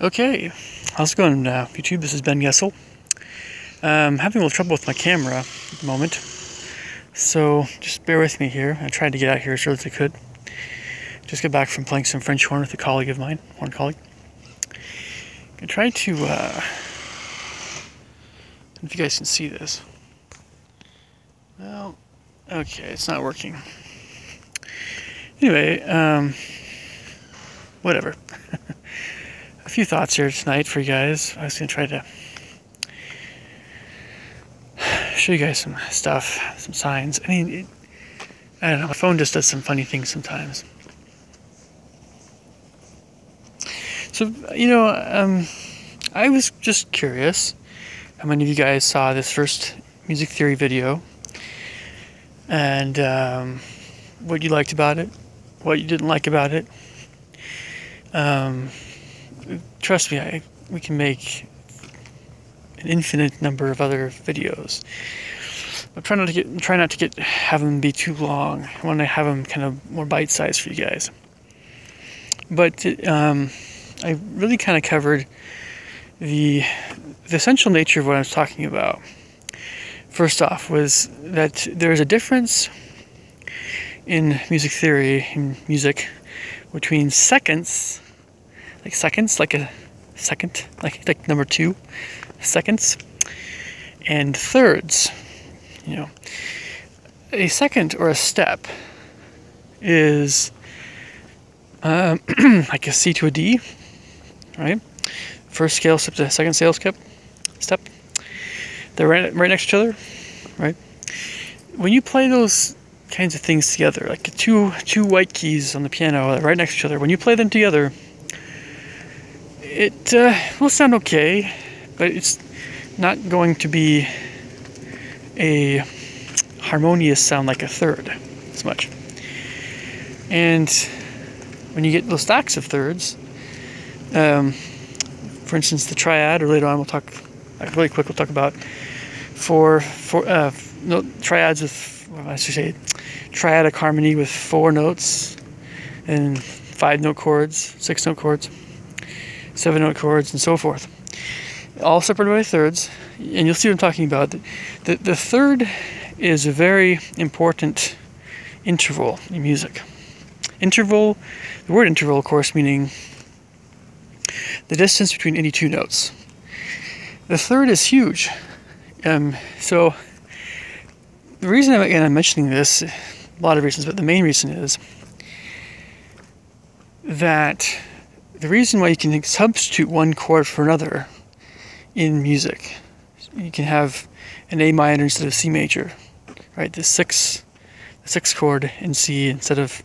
Okay, how's it going, YouTube? This is Ben Gessel. Having a little trouble with my camera at the moment, so just bear with me here. I tried to get out here as early as I could. Just got back from playing some French horn with a colleague of mine, horn colleague. I tried to, I don't know if you guys can see this. Well, okay, it's not working. Anyway, whatever. A few thoughts here tonight for you guys. I was going to try to show you guys some stuff, some signs. I mean, I don't know, my phone just does some funny things sometimes. So, I was just curious how many of you guys saw this first music theory video and what you liked about it, what you didn't like about it. Trust me, we can make an infinite number of other videos. But try not to have them be too long. I want to have them kind of more bite-sized for you guys. But I really kind of covered the essential nature of what I was talking about. First off, was that there's a difference in music theory, in music, between seconds, like a second, like number 2 seconds, and thirds. A second or a step is like a C to a D, right? First scale step to second scale step. They're right next to each other, right? When you play those kinds of things together, like two white keys on the piano right next to each other, when you play them together, it will sound okay, but it's not going to be a harmonious sound like a third as much. And when you get those stacks of thirds, for instance, the triad, or later on we'll talk about triads with, I should say, triadic harmony with 4 notes and 5-note chords, 6-note chords, 7-note chords, and so forth. All separated by thirds, and you'll see what I'm talking about. The third is a very important interval in music. Interval, the word interval, of course, meaning the distance between any 2 notes. The third is huge. So the reason I'm mentioning this, a lot of reasons, but the main reason is that the reason why you can substitute one chord for another in music, you can have an A minor instead of C major, right? The sixth chord in C instead of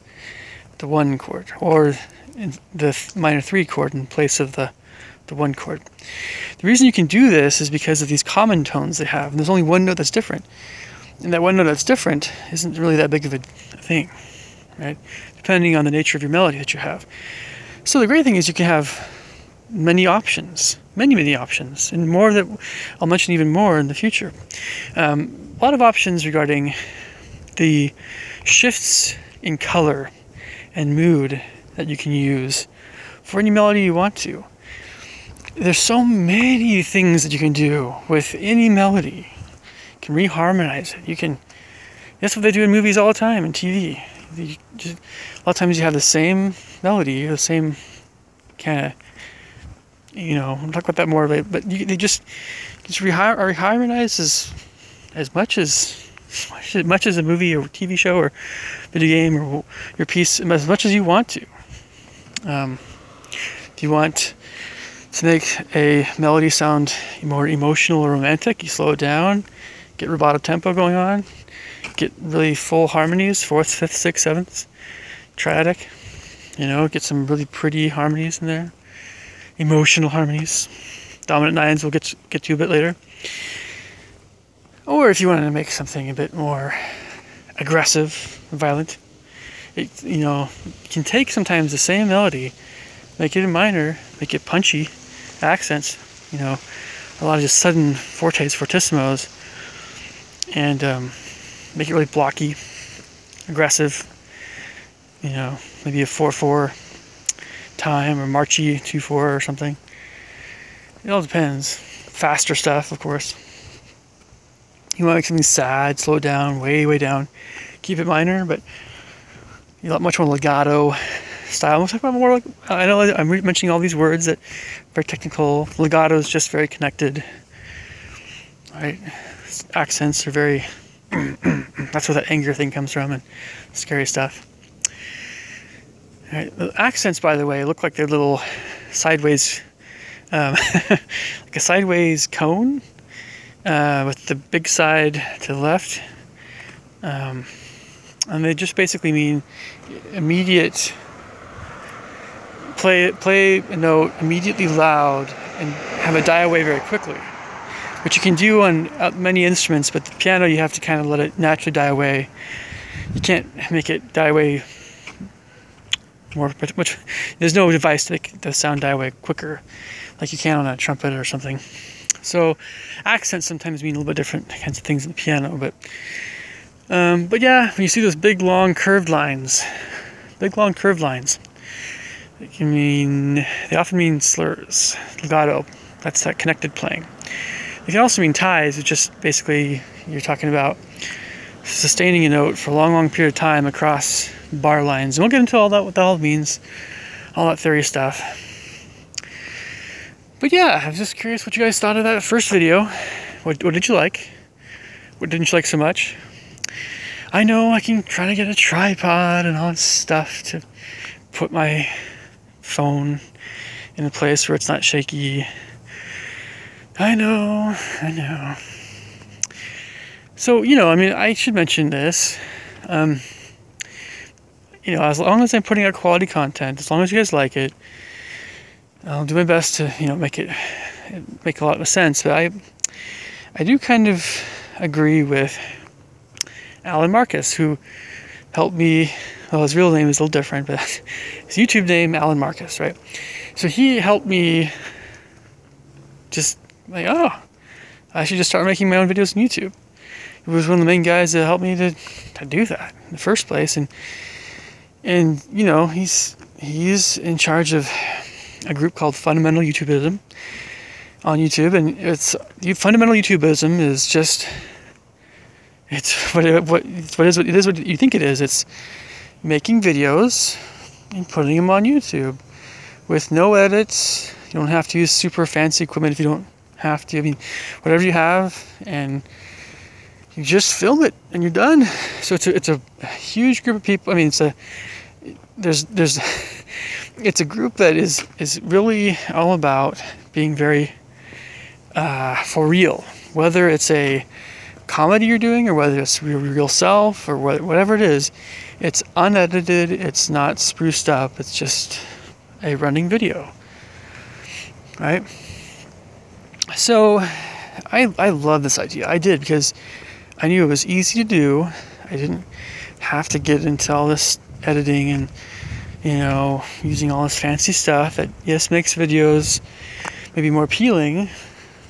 the 1 chord, or the minor 3 chord in place of the 1 chord. The reason you can do this is because of these common tones they have, and there's only one note that's different. And that one note that's different isn't really that big of a thing, right? Depending on the nature of your melody that you have. So the great thing is you can have many options, many options, and more that I'll mention even more in the future. A lot of options regarding the shifts in color and mood that you can use for any melody you want to. There's so many things that you can do with any melody. You can reharmonize it. That's what they do in movies all the time, and TV. A lot of times you have the same melody, the same kind of, we'll talk about that more later, but they just reharmonize as much as a movie or TV show or video game or your piece, as much as you want to. If you want to make a melody sound more emotional or romantic, you slow it down, get rubato tempo going on, get really full harmonies, 4th, 5th, 6th, 7th, triadic, get some really pretty harmonies in there, emotional harmonies, dominant 9s we'll get to a bit later. Or if you wanted to make something a bit more aggressive, violent, it can take sometimes the same melody, make it a minor, make it punchy accents, a lot of just sudden fortissimos, and make it really blocky, aggressive, maybe a 4/4 time, or marchy 2/4 or something. It all depends. Faster stuff, of course. You want to make something sad, slow it down, way down. Keep it minor, but you want much more legato style. We'll talk about more like, I know I'm mentioning all these words that are very technical. Legato is just very connected, right? Accents are very, that's where that anger thing comes from, and scary stuff. All right. The accents, by the way, look like they're little sideways, like a sideways cone, with the big side to the left. And they just basically mean immediate, play a note immediately loud and have it die away very quickly, which you can do on many instruments, but the piano you have to kind of let it naturally die away. You can't make it die away more, which there's no device to make the sound die away quicker like you can on a trumpet or something. So accents sometimes mean a little bit different kinds of things in the piano, but yeah, when you see those big long curved lines, they often mean slurs, legato. That's that connected playing. They can also mean ties, which just basically you're talking about sustaining a note for a long period of time across bar lines. And we'll get into all that, what that all means, all that theory stuff. But yeah, I was just curious what you guys thought of that first video. What did you like? What didn't you like so much? I know I can try to get a tripod and all that stuff to put my phone in a place where it's not shaky. I know. So, I mean, I should mention this. As long as I'm putting out quality content, as long as you guys like it, I'll do my best to, make a lot of sense. But I do kind of agree with Alan Marcus, who helped me. Well, his real name is a little different, but his YouTube name, Alan Marcus, right? So he helped me just like, I should just start making my own videos on YouTube. He was one of the main guys that helped me to do that in the first place. And he's in charge of a group called Fundamental YouTubism on YouTube. And Fundamental YouTubism is just, it is what you think it is. It's making videos and putting them on YouTube with no edits. You don't have to use super fancy equipment if you don't have to. I mean, whatever you have, and you just film it and you're done. So it's a huge group of people. I mean, it's a group that is really all about being very for real, whether it's a comedy you're doing or whether it's your real self or whatever it is. It's unedited, it's not spruced up, it's just a running video, right? So I love this idea. I did, because I knew it was easy to do. I didn't have to get into all this editing and using all this fancy stuff that, yes, makes videos maybe more appealing,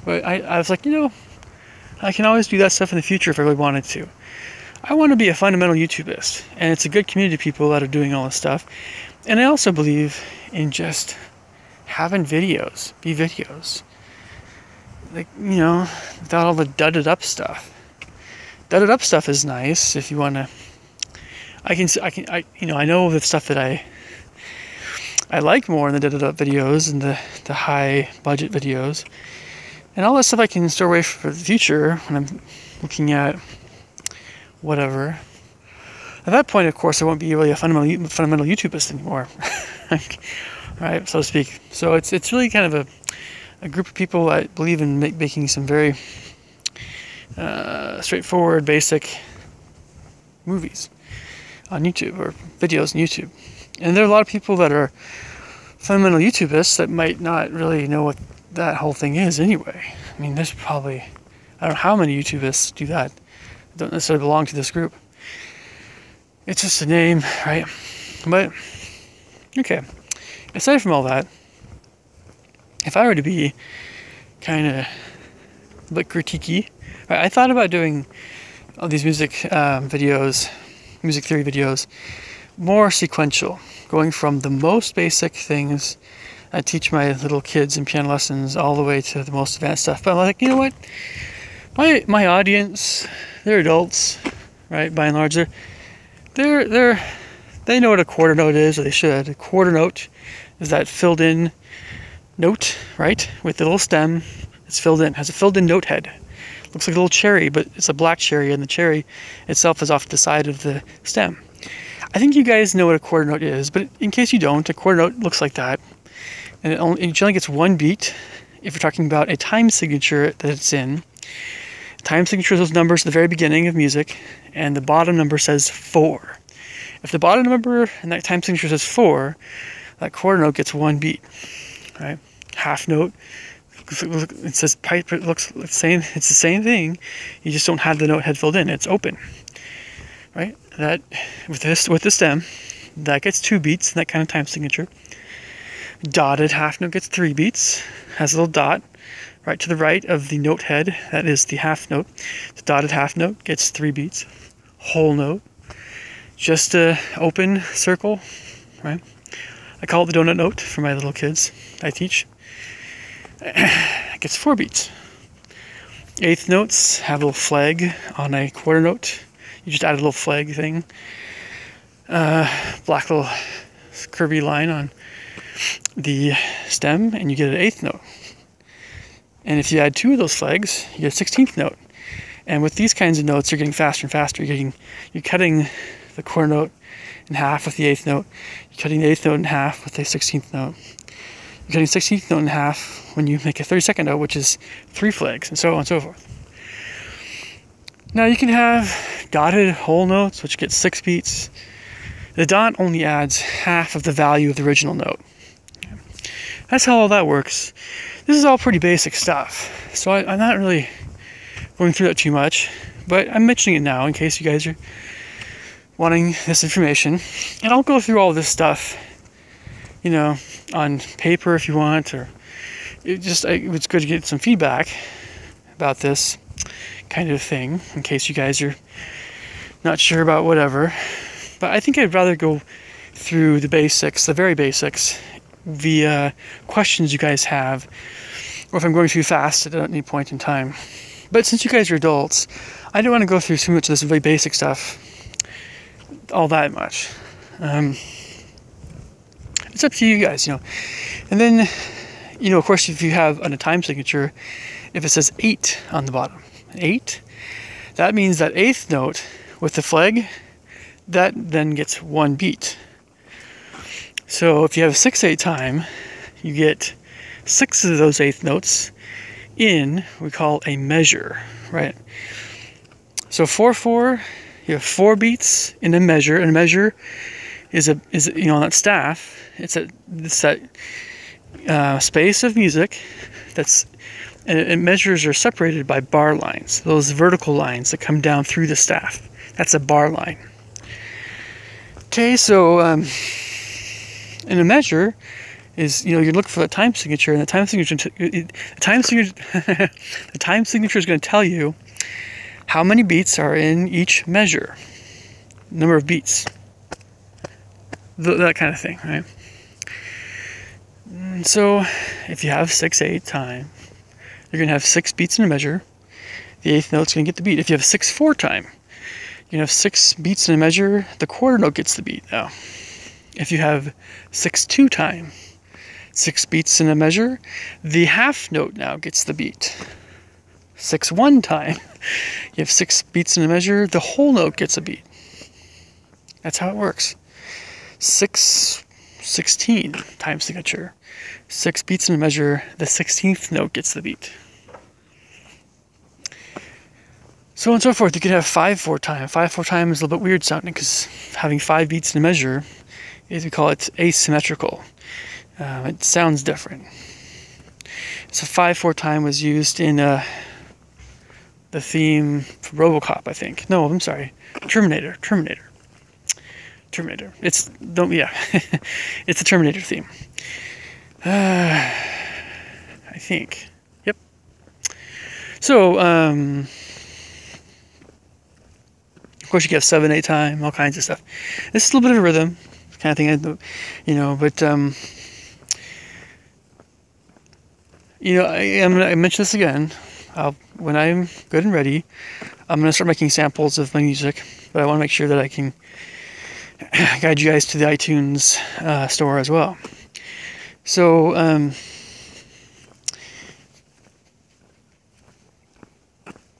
but I was like, I can always do that stuff in the future if I really wanted to. I want to be a fundamental YouTubist, and it's a good community of people that are doing all this stuff. And I also believe in just having videos be videos, like, without all the dudded up stuff. Dudded up stuff is nice if you want to. I know the stuff that I like more in the dudded up videos and the high budget videos, and all that stuff I can store away for the future when I'm looking at whatever. At that point, of course, I won't be really a fundamental YouTubist anymore, right, so to speak. So it's really kind of a group of people that believe in making some very straightforward, basic movies on YouTube, or videos on YouTube. And there are a lot of people that are fundamental YouTubists that might not really know what that whole thing is anyway. I mean, there's probably, I don't know how many YouTubists do that. Don't necessarily belong to this group. It's just a name, right? But, okay. Aside from all that, if I were to be kind of a bit critiquey, right, I thought about doing all these music videos, music theory videos, more sequential, going from the most basic things I teach my little kids in piano lessons all the way to the most advanced stuff. But I'm like, you know what? My audience, they're adults, right? By and large, they know what a quarter note is, or they should. A quarter note is that filled in note, right? With the little stem, it's filled in, has a filled in note head. Looks like a little cherry, but it's a black cherry, and the cherry itself is off the side of the stem. I think you guys know what a quarter note is, but in case you don't, a quarter note looks like that. And it generally gets one beat if you're talking about a time signature that it's in. Time signature is those numbers at the very beginning of music, and the bottom number says 4. If the bottom number and that time signature says 4, that quarter note gets one beat, right? Half note, it says pipe, it looks the same, it's the same thing, you just don't have the note head filled in, it's open, right? That, with the stem, that gets 2 beats, that kind of time signature. Dotted half note gets 3 beats, has a little dot right to the right of the note head, that is the half note. The dotted half note gets 3 beats. Whole note, just a open circle, right? I call it the donut note for my little kids I teach. It gets 4 beats. Eighth notes have a little flag on a quarter note. You just add a little flag thing. Black little curvy line on the stem, and you get an eighth note. And if you add 2 of those flags, you get a 16th note. And with these kinds of notes, you're getting faster and faster. You're cutting the quarter note in half with the eighth note. You're cutting the eighth note in half with the 16th note. You're cutting the 16th note in half when you make a 32nd note, which is 3 flags, and so on and so forth. Now you can have dotted whole notes, which get 6 beats. The dot only adds half of the value of the original note. That's how all that works. This is all pretty basic stuff, so I'm not really going through that too much, but I'm mentioning it now in case you guys are wanting this information. And I'll go through all this stuff, you know, on paper if you want, or it's good to get some feedback about this kind of thing in case you guys are not sure about whatever. But I think I'd rather go through the basics, the very basics, via questions you guys have, or if I'm going too fast at any point in time. But since you guys are adults, I don't want to go through too much of this very basic stuff all that much. It's up to you guys, you know. And then, you know, of course, if you have on a time signature, if it says 8 on the bottom, 8, that means that eighth note with the flag, that then gets 1 beat. So if you have a 6/8 time, you get 6 of those eighth notes in we call a measure, right? So 4/4, you have 4 beats in a measure, and a measure is you know, on that staff, it's that space of music and measures are separated by bar lines, those vertical lines that come down through the staff. That's a bar line. Okay, so in a measure is, you know, you're looking for the time signature, and the time signature is going to tell you how many beats are in each measure, number of beats, that kind of thing, right? And so if you have 6/8 time, you're going to have 6 beats in a measure. The eighth note's going to get the beat. If you have 6/4 time, you have 6 beats in a measure, the quarter note gets the beat now. If you have 6/2 time, 6 beats in a measure, the half note now gets the beat. 6/1 time, you have 6 beats in a measure, the whole note gets a beat. That's how it works. 6/16 time signature, 6 beats in a measure, the 16th note gets the beat. So on and so forth. You could have 5/4 time. 5/4 time is a little bit weird sounding because having 5 beats in a measure is, we call it asymmetrical. It sounds different. So 5/4 time was used in the theme for RoboCop, I think. No, I'm sorry, Terminator. It's the Terminator theme. I think. Yep. So Of course, you get 7/8 time, all kinds of stuff. This is a little bit of a rhythm kind of thing, but I mention this again. When I'm good and ready, I'm going to start making samples of my music, but I want to make sure that I can guide you guys to the iTunes store as well. So,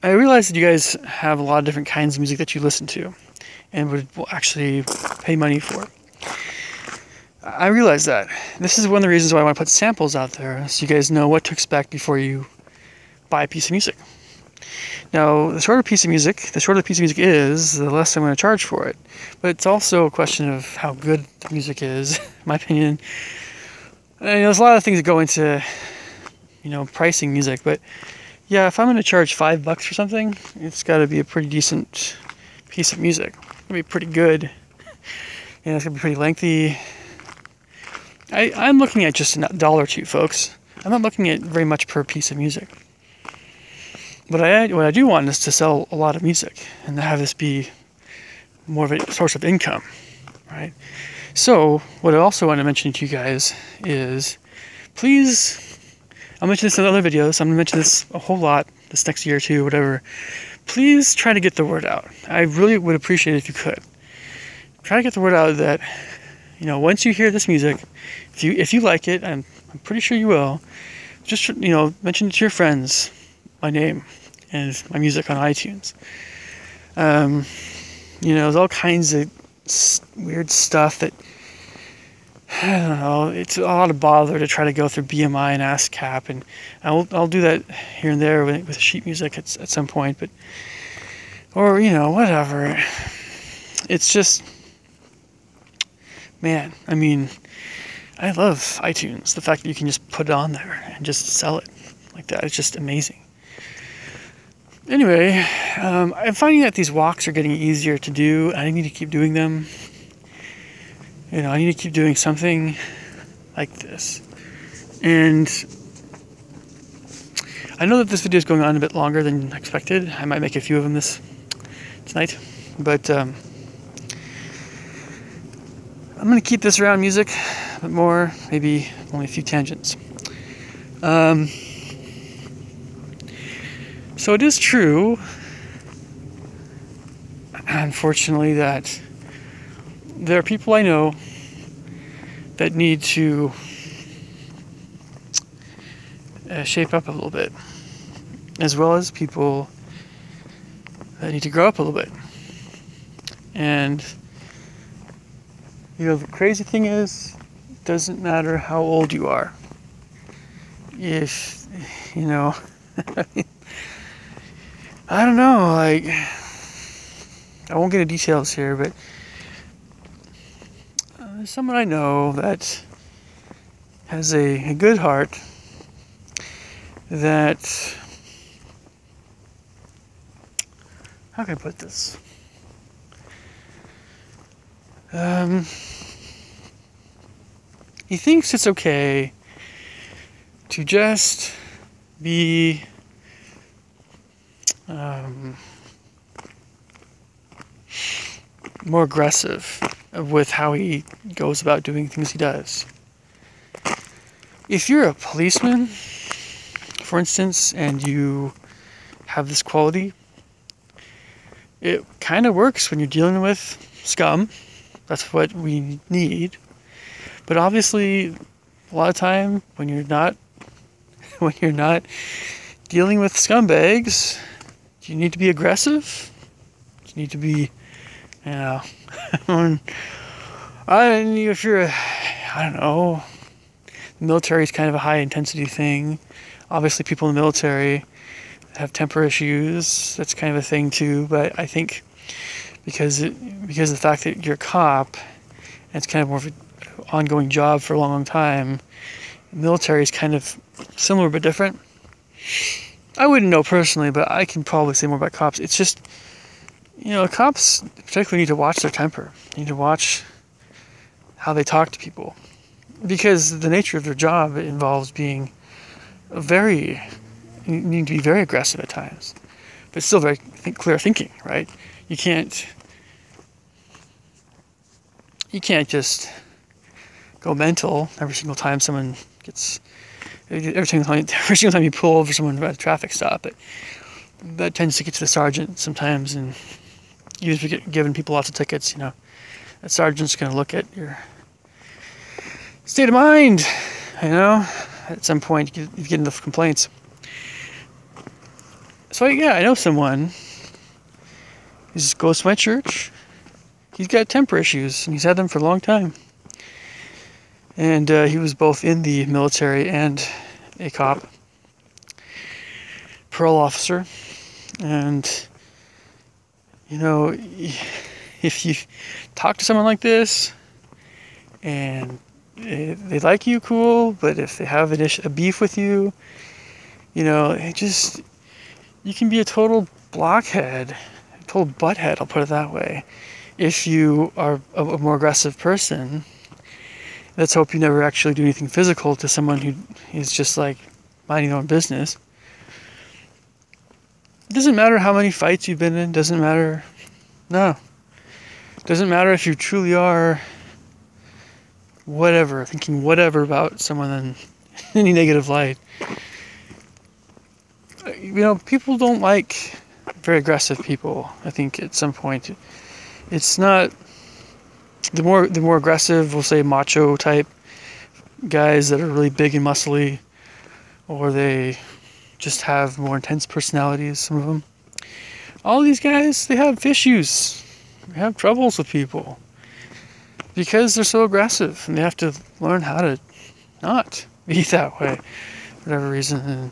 I realize that you guys have a lot of different kinds of music that you listen to and would actually pay money for. I realize that. This is one of the reasons why I want to put samples out there, so you guys know what to expect before you buy a piece of music. Now, the shorter the piece of music is, the less I'm going to charge for it. But it's also a question of how good the music is, in my opinion. There's a lot of things that go into, pricing music. But yeah, if I'm going to charge $5 for something, it's got to be a pretty decent piece of music. It's going to be pretty good. It's going to be pretty lengthy. I'm looking at just $1 or $2, folks. I'm not looking at very much per piece of music. But what I do want is to sell a lot of music and to have this be more of a source of income, right? So, what I also want to mention to you guys is, please, I'll mention this in other videos, I'm going to mention this a whole lot this next year or two, whatever. Please try to get the word out. I really would appreciate it if you could. Try to get the word out that, once you hear this music, if you like it, I'm pretty sure you will, just, mention it to your friends, my name and my music on iTunes. There's all kinds of weird stuff that, I don't know, it's a lot of bother to try to go through BMI and ASCAP, and I'll do that here and there with sheet music at some point, or whatever. It's just, man, I love iTunes. The fact that you can just put it on there and just sell it like that, it's just amazing. Anyway, I'm finding that these walks are getting easier to do. I need to keep doing them. I need to keep doing something like this. And I know that this video is going on a bit longer than expected. I might make a few of them tonight. But I'm going to keep this around music a bit more, maybe only a few tangents. So it is true, unfortunately, that there are people I know that need to shape up a little bit, as well as people that need to grow up a little bit. And, the crazy thing is, it doesn't matter how old you are. If, I don't know, I won't get into details here, but there's someone I know that has a good heart that, how can I put this? He thinks it's okay to just be more aggressive with how he goes about doing things he does. If you're a policeman, for instance, and you have this quality, it kind of works when you're dealing with scum. That's what we need. But obviously, a lot of time when you're not dealing with scumbags, you need to be aggressive. You need to be, if you're, I don't know, the military is kind of a high intensity thing. Obviously, people in the military have temper issues. That's kind of a thing too. But I think because of the fact that you're a cop, and it's kind of more of an ongoing job for a long, long time, the military is kind of similar but different. I wouldn't know personally, but I can probably say more about cops. It's just, cops particularly need to watch their temper. They need to watch how they talk to people. Because the nature of their job involves being you need to be very aggressive at times. But still very clear thinking, right? You can't you can't just go mental every single time someone gets, every single time you pull over someone at a traffic stop. That tends to get to the sergeant sometimes, and you usually get giving people lots of tickets. That sergeant's going to look at your state of mind. At some point you get enough complaints. So yeah, I know someone. He just goes to my church. He's got temper issues, and he's had them for a long time. And he was both in the military and a cop, parole officer. And, if you talk to someone like this, and they like you, cool, but if they have a beef with you, you can be a total blockhead, a total butthead, I'll put it that way. If you are a more aggressive person, let's hope you never actually do anything physical to someone who is just like minding their own business. It doesn't matter how many fights you've been in, doesn't matter. No. Doesn't matter if you truly are thinking whatever about someone in any negative light. People don't like very aggressive people. I think at some point, it's not the more aggressive, we'll say macho type guys that are really big and muscly, or they just have more intense personalities, some of them. All these guys, they have issues. They have troubles with people because they're so aggressive, and they have to learn how to not be that way for whatever reason. And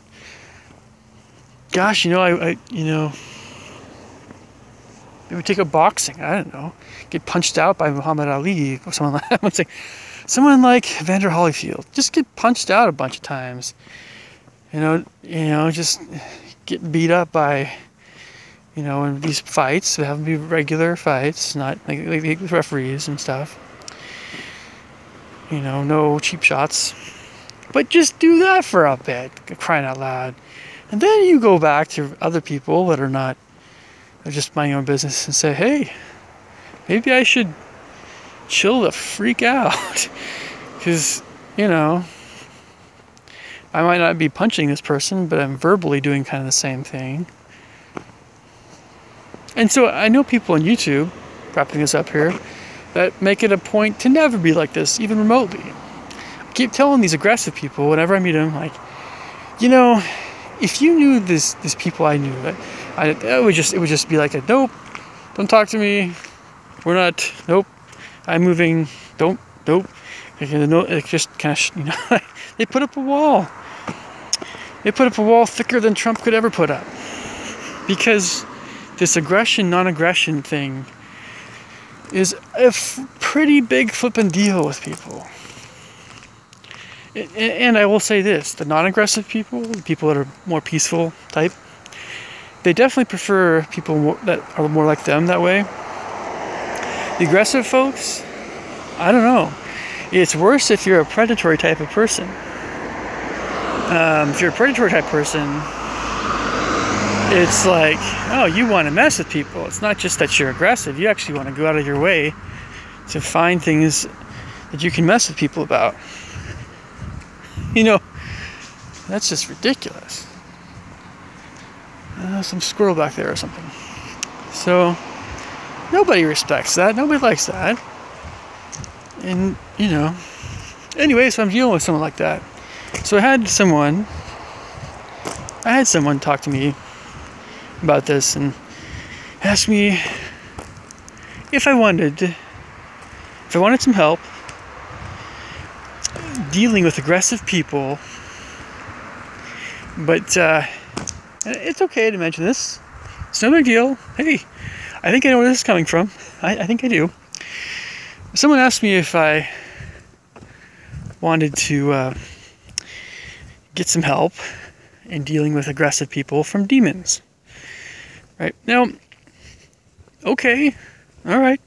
gosh, maybe take up boxing. I don't know. Get punched out by Muhammad Ali or someone like that. Someone like Evander Holyfield. Just get punched out a bunch of times. Just get beat up by, in these fights. They have to be regular fights, not like with referees and stuff. No cheap shots. But just do that for a bit, crying out loud. And then you go back to other people that are not, they're just minding their own business, and say, hey, maybe I should chill the freak out. Because, I might not be punching this person, but I'm verbally doing kind of the same thing. And so I know people on YouTube, wrapping this up here, that make it a point to never be like this, even remotely. I keep telling these aggressive people, whenever I meet them, like, if you knew these people I knew, it would just be like nope, don't talk to me. We're not. Nope, I'm moving. Don't. Nope. It just kind of they put up a wall. They put up a wall thicker than Trump could ever put up, because this aggression, non-aggression thing is a pretty big flippin' deal with people. And I will say this, the non-aggressive people, the people that are more peaceful type, they definitely prefer people that are more like them that way. The aggressive folks, I don't know. It's worse if you're a predatory type of person. If you're a predatory type person, it's like, oh, you want to mess with people. It's not just that you're aggressive. You actually want to go out of your way to find things that you can mess with people about. That's just ridiculous. Some squirrel back there or something. So, nobody respects that. Nobody likes that. And, anyway, so I'm dealing with someone like that. So I had someone talk to me about this and ask me if I wanted some help dealing with aggressive people. But it's okay to mention this. It's no big deal. Hey, I think I know where this is coming from. I think I do. Someone asked me if I wanted to get some help in dealing with aggressive people from demons. Right? Now, okay, all right.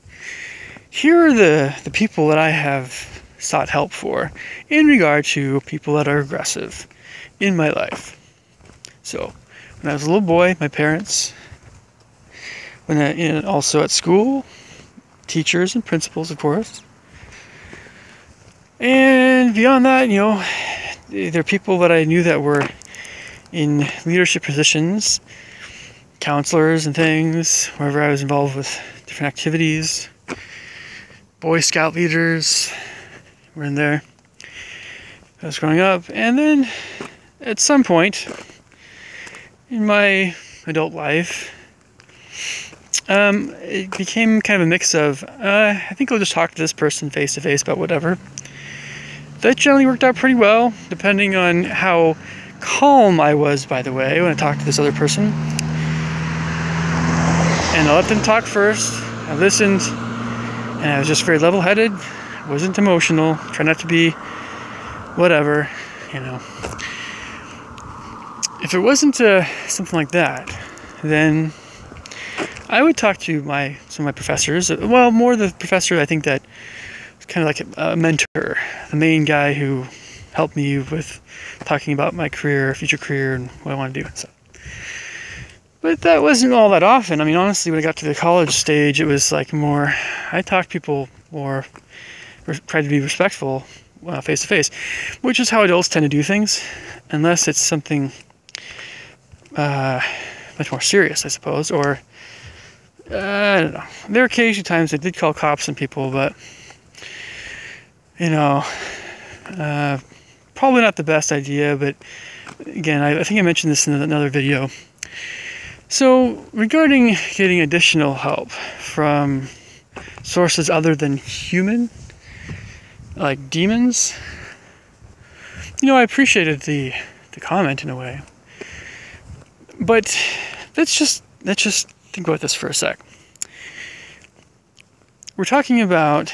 Here are the people that I have sought help for in regard to people that are aggressive in my life. So, when I was a little boy, my parents, also at school, teachers and principals, of course, And beyond that, there are people that I knew that were in leadership positions, counselors and things, wherever I was involved with different activities. Boy Scout leaders were in there. I was growing up. And then at some point in my adult life, it became kind of a mix of, I think I'll just talk to this person face to face about whatever. That generally worked out pretty well, depending on how calm I was, by the way, when I talked to this other person. And I let them talk first. I listened, and I was just very level-headed. Wasn't emotional. Try not to be whatever, If it wasn't something like that, then I would talk to some of my professors. Well, more the professor I think that was kind of like a mentor, the main guy who helped me with talking about my career, future career, and what I want to do and stuff. But that wasn't all that often. I mean, honestly, when I got to the college stage, it was like more, I talked to people more, tried to be respectful face to face, which is how adults tend to do things, unless it's something much more serious, I suppose, or I don't know. There are occasionally times I did call cops on people, but probably not the best idea. But again, I think I mentioned this in another video. So regarding getting additional help from sources other than human, like demons, I appreciated the comment in a way. But let's just think about this for a sec. We're talking about